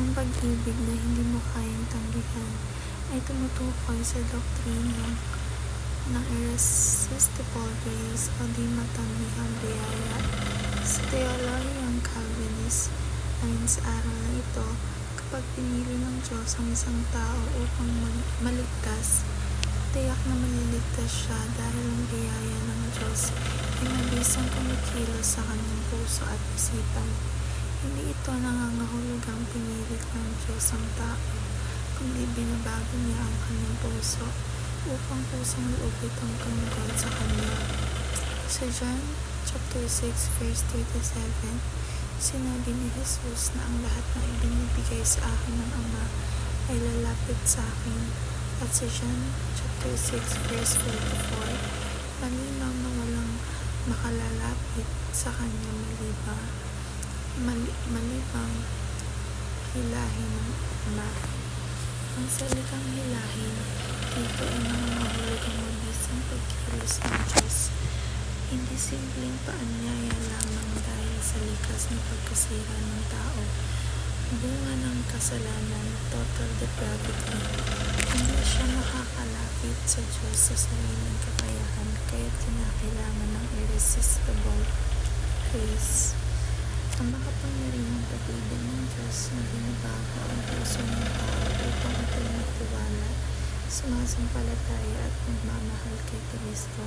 Ang pag-ibig na hindi mo kayang tanggihan ay tumutukoy sa doktrina ng irresistible grace o di matanggihang biyaya. Sa teolohiyang Calvinist, ayon sa aral na ito, kapag pinili ng Diyos ang isang tao upang maligtas, tiyak na maliligtas siya dahil ang biyaya ng Diyos ay mabisang kumikilos sa kanyang puso at isipan. Hindi ito nangangahulugang pinilit ng Diyos ang tao, kundi binabago niya ang kanyang puso upang pusang loob itong tungkol sa kanya. Sa John chapter 6 verse 37, sinabi ni Jesus na ang lahat ng ibinibigay sa akin ng Ama ay lalapit sa akin. At sa John chapter 6 verse 44, malinaw na walang makalalapit sa kanya malibang hilahin ng Ama. Ang salitang hilahin dito ay nangangahulugang mabisang pagkilos ng Diyos. Hindi simpleng paanyaya lamang dahil sa likas na pagkasira ng tao, bunga ng kasalanan, total depravity. Hindi siya makakalapit sa Diyos sa sariling kakayahan, kaya't kinakailangan ng irresistible grace. Ang makapangyarihang pag-ibig ng Diyos na binabago ang puso ng tao upang ito'y magtiwala, sumasampalataya at magmamahal kay Kristo.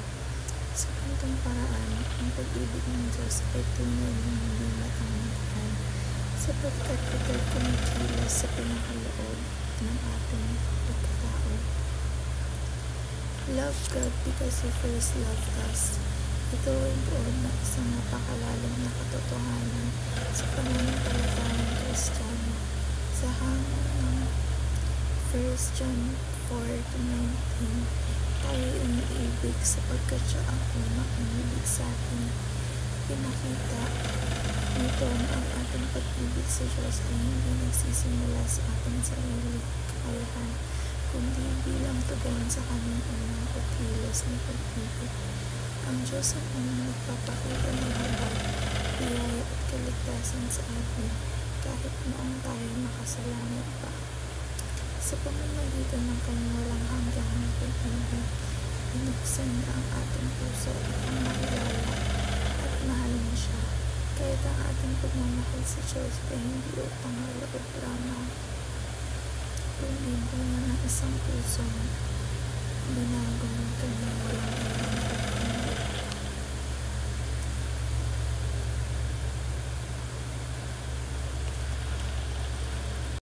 Sa ganitong paraan, ang pag-ibig ng Diyos ay tunay na hindi matanggihan, sapagkat ito'y kumikilos sa pinakaloob ng ating pagkatao. Love God because He first loved us. Ito ay buod na isang napakalalim na katotohanan sa pananampalatayang Kristiyano. Sa hangon ng 1 John 4:19, tayo umiibig sapagkat siya ang unang umibig sa atin. Pinakita nito na ang ating pag-ibig sa Diyos ay hindi nagsisimula sa ating sarili kakayahan, kundi bilang tugon sa kanyang unang pagkilos na pag-ibig. Ang Diyos ang unang nagpapakita ng habag, biyaya at kaligtasan sa atin kahit noong tayo makasalanan pa. Sa pamamagitan ng kanyang walang hanggang pag-ibig, binuksan niya ang ating puso upang makilala at mahalin siya. Kahit ang ating pagmamahal sa Diyos ay hindi utang na loob lamang, kundi bunga ng isang pusong binago ng kanyang walang hanggang